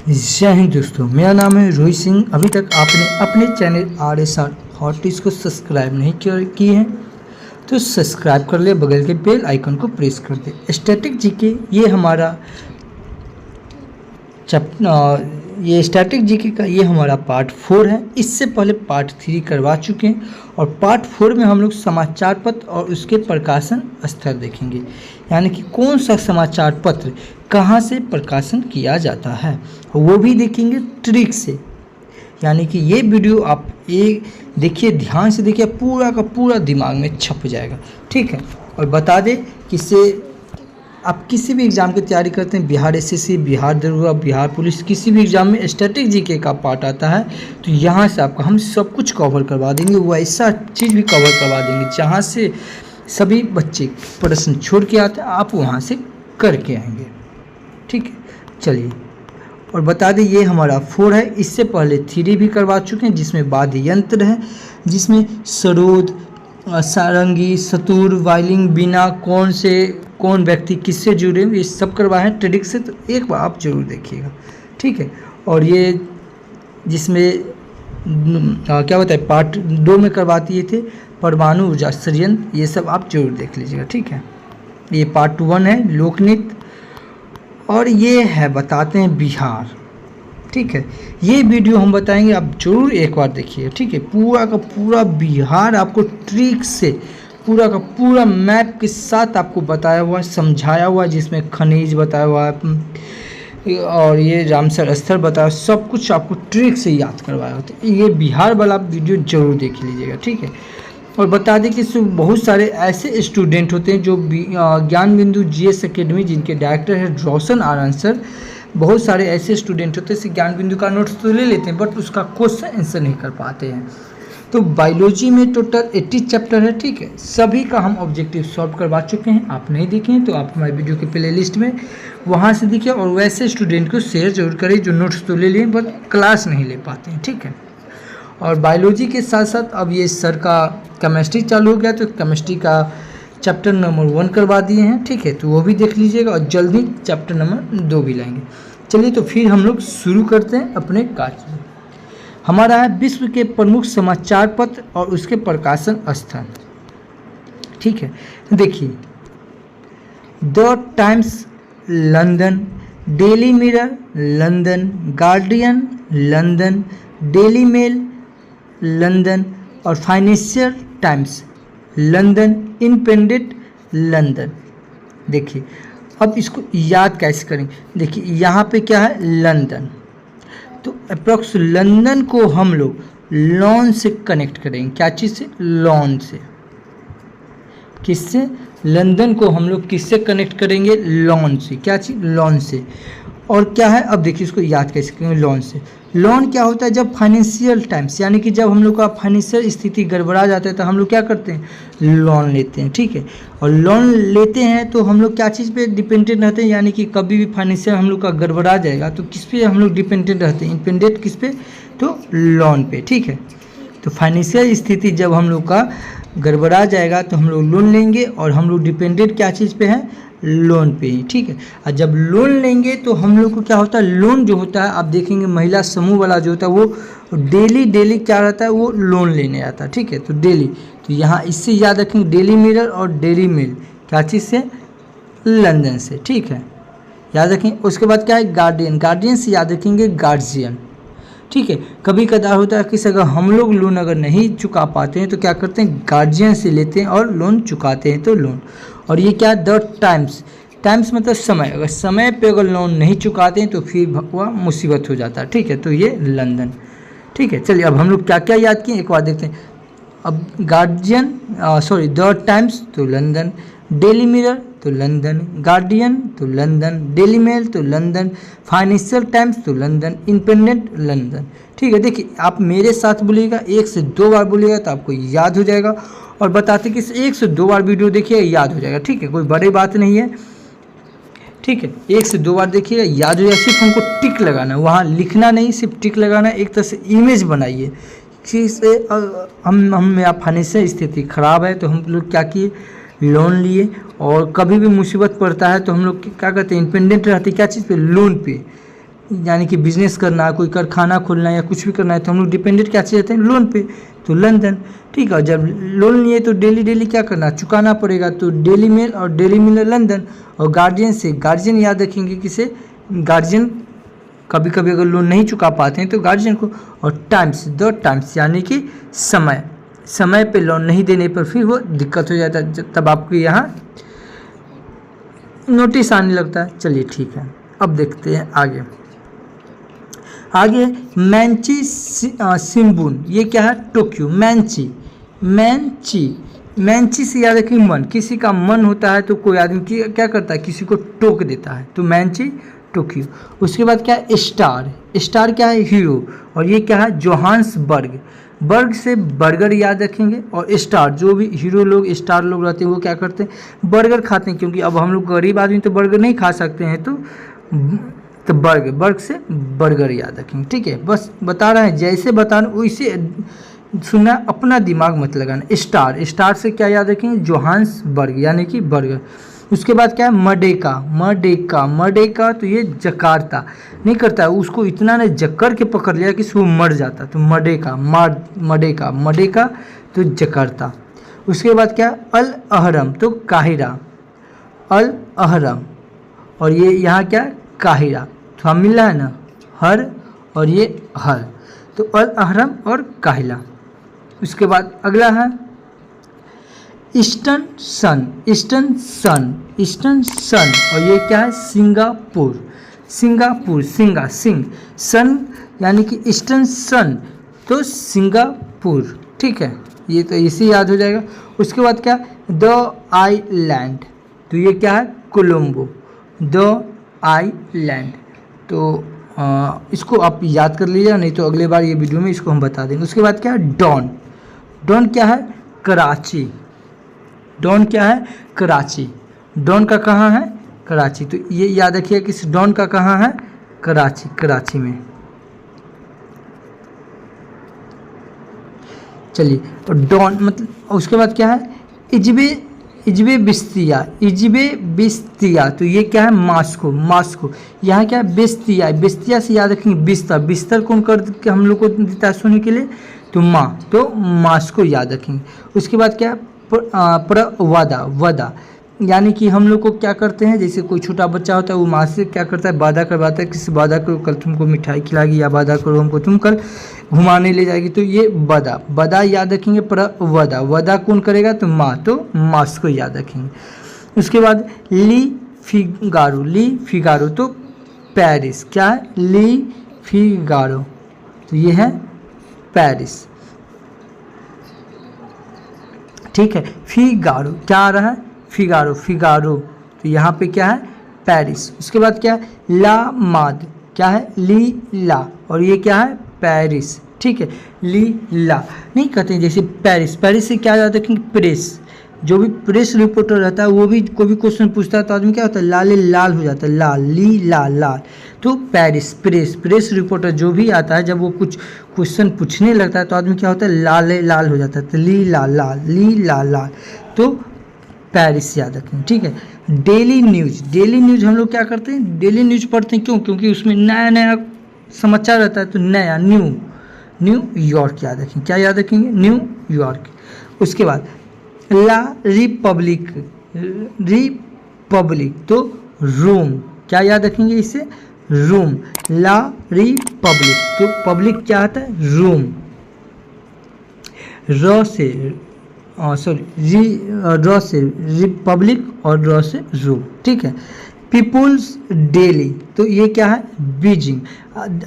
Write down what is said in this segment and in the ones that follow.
जय हिंद दोस्तों, मेरा नाम है रोहित सिंह। अभी तक आपने अपने चैनल RSR हॉट टिप्स को सब्सक्राइब नहीं किए हैं तो सब्सक्राइब कर ले, बगल के बेल आइकन को प्रेस कर दे। स्टैटिक जीके ये हमारा स्टैटिक जीके का ये हमारा पार्ट 4 है। इससे पहले पार्ट 3 करवा चुके हैं और पार्ट 4 में हम लोग समाचार पत्र और उसके प्रकाशन स्थल देखेंगे, यानी कि कौन सा समाचार पत्र कहाँ से प्रकाशन किया जाता है वो भी देखेंगे ट्रिक से। यानी कि ये वीडियो आप ये देखिए, ध्यान से देखिए, पूरा का पूरा दिमाग में छप जाएगा, ठीक है। और बता दें कि इससे आप किसी भी एग्ज़ाम की तैयारी करते हैं, बिहार SSC, बिहार दरोगा, बिहार पुलिस, किसी भी एग्ज़ाम में स्टैटिक जीके का पार्ट आता है तो यहाँ से आपका हम सब कुछ कवर करवा देंगे। वैसा चीज़ भी कवर करवा देंगे जहाँ से सभी बच्चे प्रश्न छोड़ के आते हैं, आप वहाँ से करके आएंगे, ठीक है। चलिए, और बता दें ये हमारा 4 है। इससे पहले 3 भी करवा चुके हैं, जिसमें वाद्य यंत्र है, जिसमें सरोद, सारंगी, सतुर, वायलिन, बीना, कौन व्यक्ति किससे जुड़े, ये सब करवाए हैं ट्रिक से, तो एक बार आप जरूर देखिएगा, ठीक है। और ये जिसमें क्या होता है, पार्ट 2 में करवा दिए थे परमाणु ऊर्जा षड्यंत्र, ये सब आप जरूर देख लीजिएगा, ठीक है। ये पार्ट 1 है लोकनृत्य, और ये है बताते हैं बिहार, ठीक है। ये वीडियो हम बताएंगे, आप जरूर एक बार देखिए, ठीक है। पूरा का पूरा बिहार आपको ट्रिक से, पूरा का पूरा मैप के साथ आपको बताया हुआ है, समझाया हुआ है, जिसमें खनिज बताया हुआ है और ये रामसर स्थल बताया, सब कुछ आपको ट्रिक से याद करवाया होता है। ये बिहार वाला वीडियो जरूर देख लीजिएगा, ठीक है। और बता दें कि बहुत सारे ऐसे स्टूडेंट होते हैं जो ज्ञान बिंदु GS अकेडमी, जिनके डायरेक्टर है रोशन आनंद सर, बहुत सारे ऐसे स्टूडेंट होते हैं ज्ञान बिंदु का नोट्स तो ले लेते हैं बट उसका क्वेश्चन आंसर नहीं कर पाते हैं। तो बायोलॉजी में टोटल 80 चैप्टर है, ठीक है। सभी का हम ऑब्जेक्टिव सॉल्व करवा चुके हैं। आप नहीं देखें तो आप हमारे वीडियो के प्ले लिस्ट में वहाँ से देखिए, और वैसे स्टूडेंट को शेयर जरूर करें जो नोट्स तो ले लिए बट क्लास नहीं ले पाते हैं, ठीक है। और बायोलॉजी के साथ साथ अब ये सर का केमिस्ट्री चालू हो गया, तो केमिस्ट्री का चैप्टर नंबर 1 करवा दिए हैं, ठीक है। तो वो भी देख लीजिएगा, और जल्दी चैप्टर नंबर 2 भी लाएंगे। चलिए, तो फिर हम लोग शुरू करते हैं अपने कार्य। हमारा है विश्व के प्रमुख समाचार पत्र और उसके प्रकाशन स्थल, ठीक है। देखिए, the Times London, Daily Mirror London, Guardian London, Daily Mail London और Financial Times London, Independent London. देखिए, अब इसको याद कैसे करेंगे। देखिए, यहाँ पे क्या है, लंदन, तो अप्रॉक्स लंदन को हम लोग लॉन से कनेक्ट करेंगे। क्या चीज़ से? लॉन से। किससे? लंदन को हम लोग किससे कनेक्ट करेंगे? लॉन से। क्या चीज़? लॉन से। और क्या है, अब देखिए इसको याद कैसे करेंगे, लॉन से। लोन क्या होता है? जब फाइनेंशियल टाइम्स, यानी कि जब हम लोग का फाइनेंशियल स्थिति गड़बड़ा जाता है तो हम लोग क्या करते हैं? लोन लेते हैं, ठीक है। और लोन लेते हैं तो हम लोग क्या चीज़ पे डिपेंडेंट रहते हैं, यानी कि कभी भी फाइनेंशियल हम लोग का गड़बड़ा जाएगा तो किस पे हम लोग डिपेंडेंट रहते हैं? इंडिपेंडेंट किस पे? तो लोन पे, ठीक है। तो फाइनेंशियल स्थिति जब हम लोग का गड़बड़ा जाएगा तो हम लोग लोन लेंगे, और हम लोग डिपेंडेंट क्या चीज़ पे है? लोन पे ही, ठीक है। और जब लोन लेंगे तो हम लोग को क्या होता है? लोन जो होता है, आप देखेंगे महिला समूह वाला जो होता है वो डेली क्या रहता है? वो लोन लेने आता है, ठीक है। तो डेली, तो यहाँ इससे याद रखेंगे डेली मिरर और डेली मेल, क्या चीज़ से? लंदन से, ठीक है, याद रखेंगे। उसके बाद क्या है? गार्डियन, गार्डियन से याद रखेंगे गार्जियन, ठीक है। कभी कदार होता है कि अगर हम लोग लोन अगर नहीं चुका पाते हैं तो क्या करते हैं? गार्जियन से लेते हैं और लोन चुकाते हैं, तो लोन। और ये क्या? द टाइम्स, टाइम्स मतलब समय, अगर समय पे अगर लोन नहीं चुकाते हैं तो फिर वह मुसीबत हो जाता है, ठीक है। तो ये लंदन, ठीक है। चलिए, अब हम लोग क्या क्या याद किए एक बार देखते हैं। अब गार्जियन, द टाइम्स तो लंदन, डेली मिरर तो लंदन, गार्डियन तो लंदन, डेली मेल तो लंदन, फाइनेंशियल टाइम्स तो लंदन, इंडिपेंडेंट लंदन, ठीक है। देखिए, आप मेरे साथ बोलिएगा, 1 से 2 बार बोलिएगा तो आपको याद हो जाएगा। और बताते कि 1 से 2 बार वीडियो देखिए, याद हो जाएगा, ठीक है। कोई बड़ी बात नहीं है, ठीक है। 1 से 2 बार देखिएगा, याद हो जाएगा। सिर्फ हमको टिक लगाना है, वहाँ लिखना नहीं, सिर्फ टिक लगाना है। एक तरह से इमेज बनाइए कि से हम या फाइनेंशियल स्थिति खराब है तो हम लोग क्या किए? लोन लिए, और कभी भी मुसीबत पड़ता है तो हम लोग क्या करते हैं? इंडिपेंडेंट रहते हैं क्या चीज़ पे? लोन पे। यानी कि बिजनेस करना है, कोई कारखाना खोलना है या कुछ भी करना है, तो हम लोग डिपेंडेंट क्या चीज़ रहते हैं, लोन पे। तो लंदन, ठीक है। जब लोन लिए तो डेली डेली क्या करना, चुकाना पड़ेगा, तो डेली मेल और डेली मेल लंदन। और गार्जियन से, गार्जियन याद रखेंगे किसे, गार्जियन कभी कभी अगर लोन नहीं चुका पाते हैं तो गार्जियन को। और टाइम्स, द टाइम्स यानी कि समय, समय पे लोन नहीं देने पर फिर वो दिक्कत हो जाता है, तब आपको यहाँ नोटिस आने लगता है। चलिए ठीक है, अब देखते हैं आगे। आगे मैंची शिंबुन, ये क्या है, टोक्यो। मैंची, मैंची से याद रखिए मन, किसी का मन होता है तो कोई आदमी क्या करता है, किसी को टोक देता है, तो मैंची टोक्यो। उसके बाद क्या है, स्टार, स्टार क्या है, हीरो। और ये क्या है, जोहान्सबर्ग, बर्ग से बर्गर याद रखेंगे। और स्टार, जो भी हीरो लोग, स्टार लोग रहते हैं वो क्या करते हैं, बर्गर खाते हैं, क्योंकि अब हम लोग गरीब आदमी तो बर्गर नहीं खा सकते हैं, तो बर्ग से बर्गर याद रखेंगे। ठीक है, बस बता रहे हैं, जैसे बताना वैसे सुनना, अपना दिमाग मत लगाना। स्टार, स्टार से क्या याद रखेंगे, जोहान्सबर्ग यानी कि बर्गर। उसके बाद क्या है, मडेका, तो ये जकार्ता नहीं करता है, उसको इतना ने जक्कर के पकड़ लिया कि वो मर जाता, तो मडेका तो जकार्ता। उसके बाद क्या, अल अहरम, तो काहिरा, अल अहरम। और ये यहाँ क्या, काहिरा, तो हम मिल रहा है ना, हर और ये हर, तो अल अहरम और काहिला। उसके बाद अगला है ईस्टर्न सन, और ये क्या है, सिंगापुर, सिंग सन यानी कि ईस्टर्न सन, तो सिंगापुर। ठीक है, ये तो इसी याद हो जाएगा। उसके बाद क्या, द आइलैंड, तो ये क्या है, कोलंबो, द आइलैंड। तो इसको आप याद कर लीजिए, नहीं तो अगले बार ये वीडियो में इसको हम बता देंगे। उसके बाद क्या है, डॉन क्या है, कराची, डॉन क्या है, कराची, डॉन का कहाँ है, कराची। तो ये याद रखिए कि डॉन का कहाँ है, कराची में। चलिए, और डॉन मतलब, उसके बाद क्या है, इजबे बिस्तिया, तो ये क्या है, मास्को। यहाँ क्या है, बिस्तिया से याद रखेंगे बिस्तर कौन कर के हम लोग को देता है सोने के लिए, तो तो मास्को याद रखेंगे। उसके बाद क्या है, वदा, यानी कि हम लोग को क्या करते हैं, जैसे कोई छोटा बच्चा होता है वो माँ से क्या करता है, वादा करवाता है, किसी वादा करो कल तुमको मिठाई खिलाएगी, या वादा करो हमको तुम कल घुमाने ले जाएगी, तो ये वदा याद रखेंगे। वदा कौन करेगा, तो मास को याद रखेंगे। उसके बाद ली फिगारो, तो पेरिस, क्या है, ली फिगारो, तो ये है पेरिस। ठीक है, फिगारो क्या आ रहा है, फिगारो, तो यहाँ पे क्या है, पेरिस। उसके बाद क्या है, लामाद, क्या है, ला, और ये क्या है, पेरिस। ठीक है, ला नहीं कहते हैं, जैसे पेरिस से क्या याद रखेंगे, प्रेस, जो भी प्रेस रिपोर्टर रहता है वो भी कोई भी क्वेश्चन पूछता है तो आदमी क्या होता है, लाल हो जाता है, लाल। तो प्रेस रिपोर्टर जो भी आता है, जब वो कुछ क्वेश्चन पूछने लगता है तो आदमी क्या होता है, लाल हो जाता है, तो लाल, तो पेरिस याद रखेंगे। ठीक है, डेली न्यूज़ हम लोग क्या करते हैं, डेली न्यूज़ पढ़ते हैं, क्योंकि उसमें नया समाचार रहता है, तो नया न्यूयॉर्क याद रखेंगे। क्या याद रखेंगे, न्यूयॉर्क। उसके बाद ला रिपब्लिक, तो रोम, क्या याद रखेंगे इसे, रोम, ला रिपब्लिक, तो पब्लिक क्या आता है, रोम। र से रिपब्लिक और र से रोम। ठीक है, पीपुल्स डेली, तो ये क्या है, बीजिंग।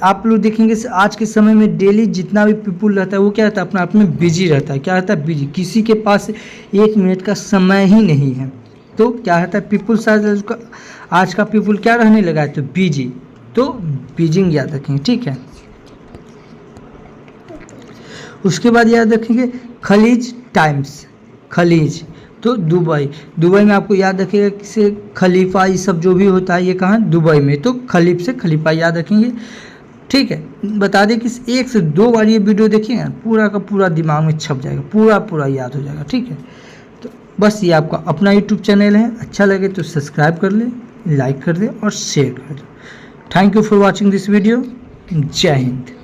आप लोग देखेंगे आज के समय में डेली जितना भी पीपुल रहता है वो क्या रहता है, अपने आप में बिजी रहता है। क्या रहता है, बिजी, किसी के पास 1 मिनट का समय ही नहीं है। तो क्या रहता है, पीपुल्स, आज का पीपुल क्या रहने लगा है, तो बिजी, तो बीजिंग याद रखेंगे। ठीक है, उसके बाद याद रखेंगे खलीज टाइम्स, तो दुबई में आपको याद रखिएगा किसे, खलीफा, ये सब जो भी होता है ये कहाँ, दुबई में, तो खलीफ से खलीफा याद रखेंगे। ठीक है, बता दें कि 1 से 2 बार ये वीडियो देखिएगा, पूरा का पूरा दिमाग में छप जाएगा, पूरा याद हो जाएगा। ठीक है, तो बस ये आपका अपना यूट्यूब चैनल है, अच्छा लगे तो सब्सक्राइब कर ले, लाइक कर दे और शेयर कर दे। Thank you for watching this video. जय हिंद।